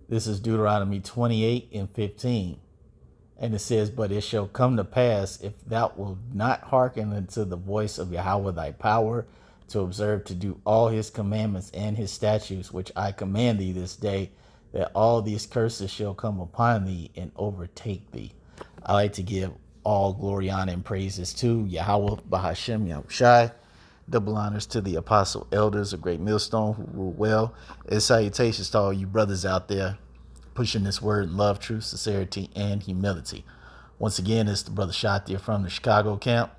This is Deuteronomy 28 and 15. And it says, "But it shall come to pass, if thou wilt not hearken unto the voice of Yahweh thy power, to observe to do all his commandments and his statutes, which I command thee this day, that all these curses shall come upon thee and overtake thee." I like to give all glory, honor, and praises to Yahweh, Bahashem, Yahushai. Double honors to the apostle elders of Great Millstone who rule well. And salutations to all you brothers out there pushing this word in love, truth, sincerity, and humility. Once again, it's the brother Shatir from the Chicago camp,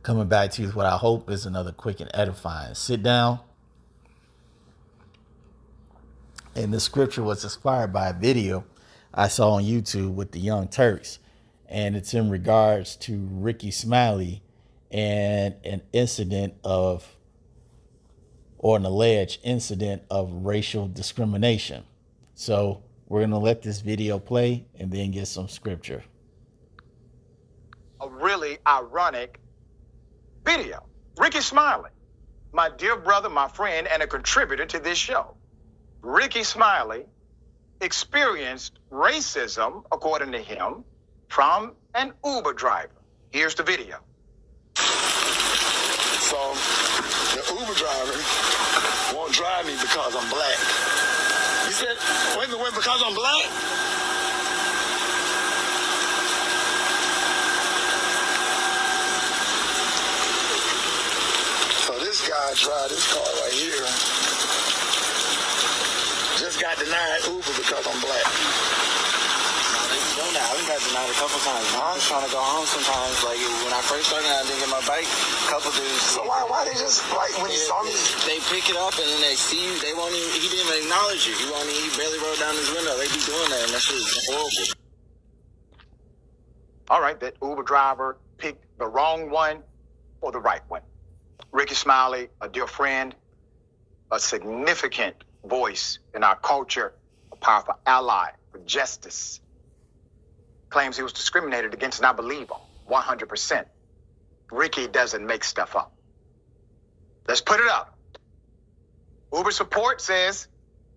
coming back to you with what I hope is another quick and edifying sit down. And this scripture was inspired by a video I saw on YouTube with the Young Turks. And it's in regards to Ricky Smiley and an alleged incident of racial discrimination. So we're going to let this video play and then get some scripture. A really ironic video. Ricky Smiley, my dear brother, my friend, and a contributor to this show. Ricky Smiley experienced racism, according to him, from an Uber driver. Here's the video. So the Uber driver won't drive me because I'm black. He said, wait a minute, because I'm black? So this guy tried this car right here. Just got denied Uber because I'm black. I got denied a couple times. I was trying to go home sometimes. Like when I first started, I didn't get my bike. A couple dudes. So why they just like when he saw me? They pick it up and then they see you. They won't even. He didn't even acknowledge you. He barely rolled down his window. They be doing that, and that shit is horrible. All right, that Uber driver picked the wrong one or the right one. Ricky Smiley, a dear friend, a significant voice in our culture, a powerful ally for justice, claims he was discriminated against, and I believe him 100%. Ricky doesn't make stuff up. Let's put it up. Uber support says,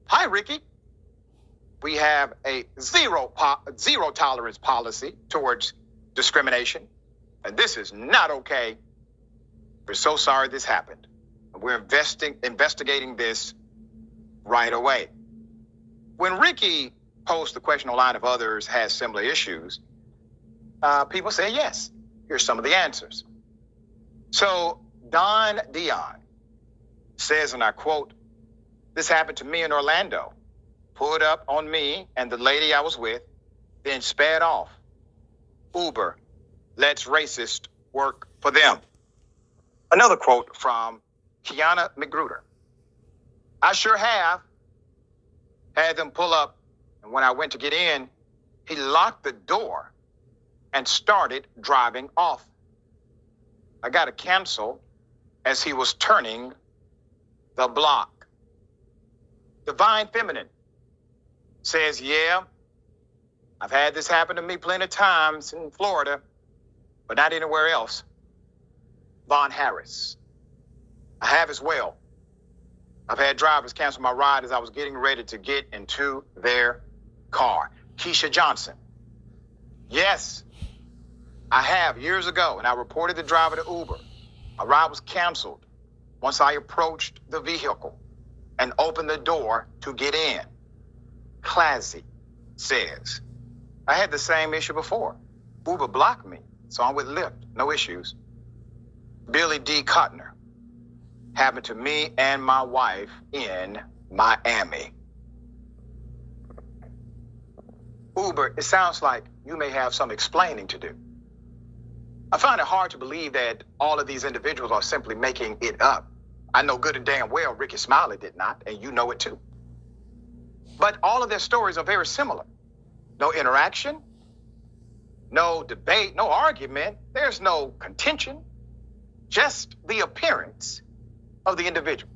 "Hi, Ricky. We have a zero tolerance policy towards discrimination, and this is not okay. We're so sorry this happened. We're investigating this right away." When Ricky posed the question online if others had similar issues, people say yes. Here's some of the answers. So Don Dion says, and I quote, "This happened to me in Orlando. Pulled up on me and the lady I was with, then sped off. Uber lets racist work for them." Another quote from Kiana McGruder. "I sure have had them pull up, and when I went to get in, he locked the door and started driving off. I got to cancel as he was turning the block." Divine Feminine says, "Yeah, I've had this happen to me plenty of times in Florida, but not anywhere else." Vaughn Harris: "I have as well. I've had drivers cancel my ride as I was getting ready to get into their car." Keisha Johnson: "Yes, I have years ago, and I reported the driver to Uber. My ride was canceled once I approached the vehicle and opened the door to get in." Classy says, "I had the same issue before. Uber blocked me, so I'm with Lyft, no issues." Billy D. Cotner: "Happened to me and my wife in Miami." Uber, it sounds like you may have some explaining to do. I find it hard to believe that all of these individuals are simply making it up. I know good and damn well Ricky Smiley did not, and you know it too. But all of their stories are very similar. No interaction, no debate, no argument. There's no contention, just the appearance of the individual.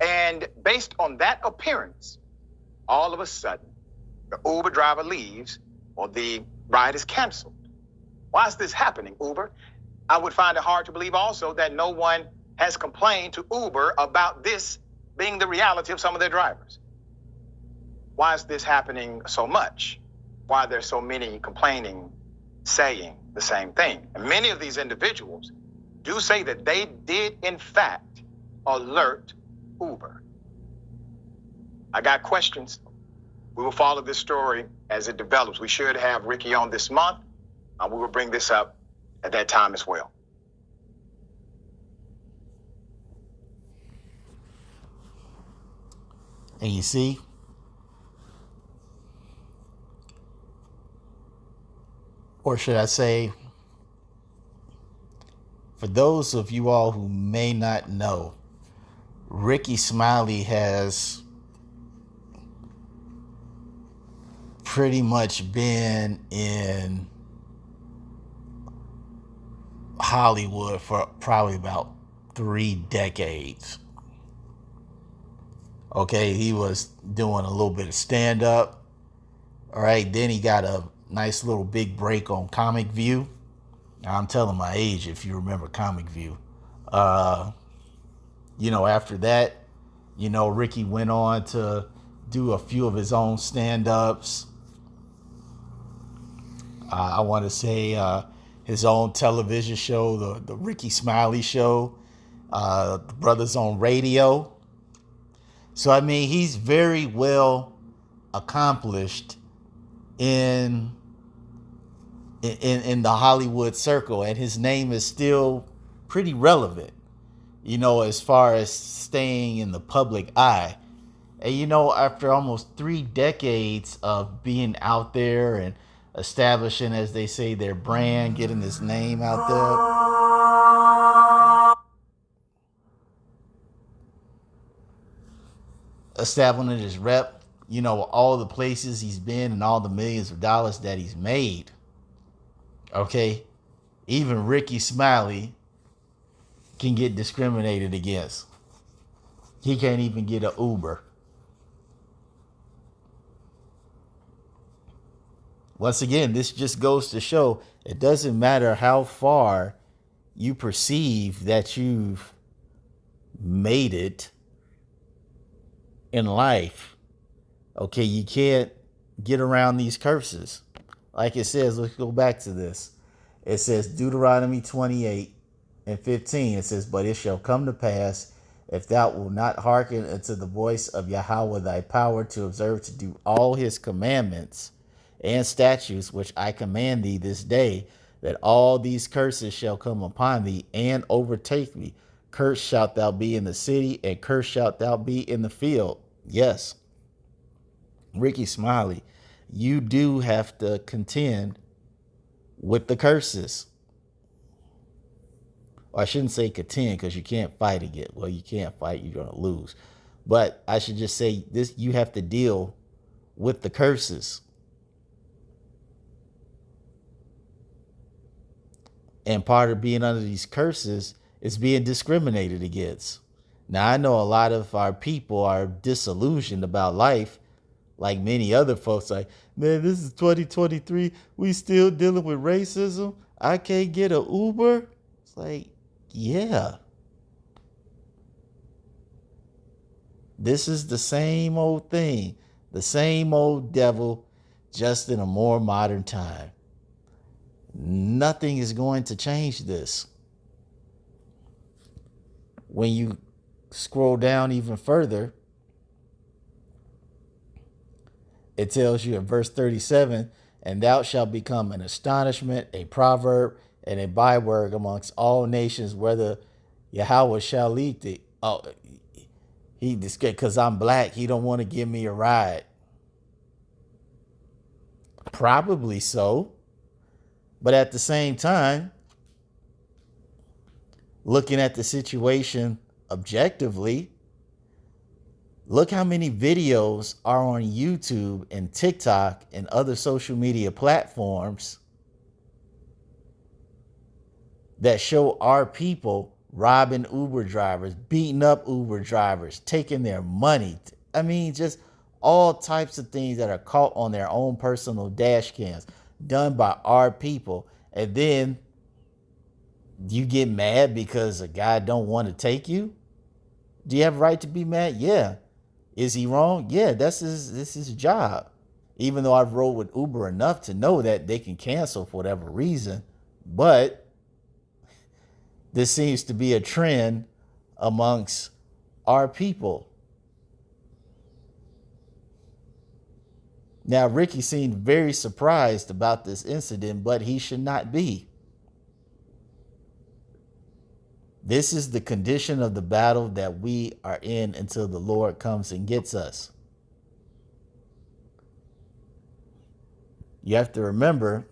And based on that appearance, all of a sudden, the Uber driver leaves or the ride is canceled. Why is this happening, Uber? I would find it hard to believe also that no one has complained to Uber about this being the reality of some of their drivers. why is this happening so much? Why are there so many complaining, saying the same thing? And many of these individuals do say that they did, in fact, alert Uber. I got questions. We will follow this story as it develops. We should have Ricky on this month. We will bring this up at that time as well. And you see, or should I say, for those of you all who may not know, Ricky Smiley has pretty much been in Hollywood for probably about 3 decades. Okay, he was doing a little bit of stand-up. All right, then he got a nice little big break on Comic View. Now, I'm telling my age if you remember Comic View. After that, Ricky went on to do a few of his own stand-ups. I want to say his own television show, the Ricky Smiley Show, the Brothers on Radio. So, I mean, he's very well accomplished in the Hollywood circle, and his name is still pretty relevant, as far as staying in the public eye. And, after almost 3 decades of being out there and establishing, as they say, their brand, getting his name out there, establishing his rep, all the places he's been and all the millions of dollars that he's made. Okay, even Ricky Smiley can get discriminated against. He can't even get an Uber. Once again, this just goes to show it doesn't matter how far you perceive that you've made it in life. Okay, you can't get around these curses. Like it says, let's go back to this. It says Deuteronomy 28:15. It says, but it shall come to pass, if thou wilt not hearken unto the voice of Yahweh thy power, to observe to do all his commandments and statutes which I command thee this day, that all these curses shall come upon thee and overtake thee. Cursed shalt thou be in the city, and cursed shalt thou be in the field. Yes, Ricky Smiley, you do have to contend with the curses. Or I shouldn't say contend, because you can't fight again. Well, you can't fight, you're going to lose. But I should just say this: you have to deal with the curses. And part of being under these curses is being discriminated against. Now, I know a lot of our people are disillusioned about life, like many other folks. Like, man, this is 2023. We still dealing with racism. I can't get an Uber. It's like, yeah. This is the same old thing. The same old devil, just in a more modern time. Nothing is going to change this. When you scroll down even further, it tells you in verse 37, and thou shalt become an astonishment, a proverb, and a byword amongst all nations, whether Yahweh shall lead thee. Oh, he just, because I'm black, he don't want to give me a ride. Probably so. But at the same time, looking at the situation objectively, look how many videos are on YouTube and TikTok and other social media platforms that show our people robbing Uber drivers, beating up Uber drivers, taking their money. I mean, just all types of things that are caught on their own personal dash cams, done by our people. And then you get mad because a guy don't want to take you? Do you have a right to be mad? Yeah. Is he wrong? Yeah, this is his job. Even though I've rode with Uber enough to know that they can cancel for whatever reason, but this seems to be a trend amongst our people. Now, Ricky seemed very surprised about this incident, but he should not be. This is the condition of the battle that we are in until the Lord comes and gets us. You have to remember,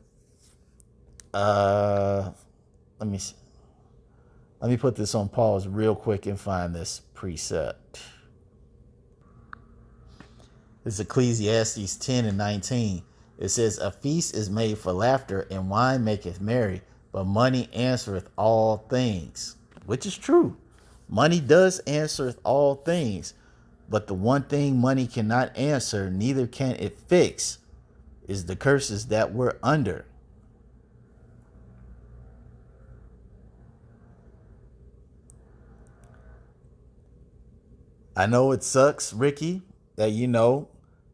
let me put this on pause real quick and find this precept. This is Ecclesiastes 10 and 19. It says, a feast is made for laughter, and wine maketh merry, but money answereth all things. Which is true. Money does answereth all things. But the one thing money cannot answer, neither can it fix, is the curses that we're under. I know it sucks, Ricky, that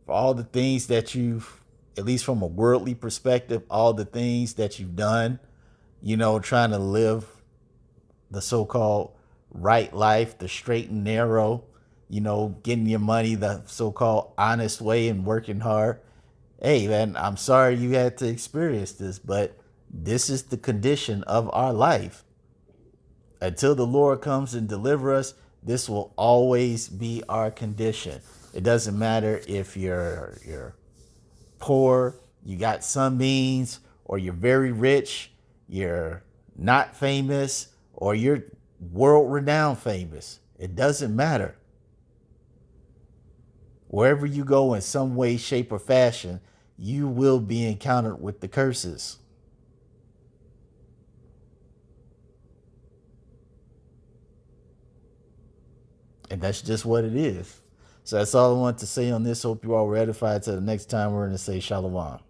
for all the things that you've, at least from a worldly perspective, all the things that you've done, trying to live the so-called right life, the straight and narrow, getting your money the so-called honest way and working hard. Hey, man, I'm sorry you had to experience this, but this is the condition of our life. Until the Lord comes and deliver us, this will always be our condition. It doesn't matter if you're poor, you got some means, or you're very rich, you're not famous, or you're world-renowned famous. It doesn't matter. Wherever you go in some way, shape, or fashion, you will be encountered with the curses. And that's just what it is. So that's all I want to say on this. Hope you all were edified. Till the next time, we're going to say shalom.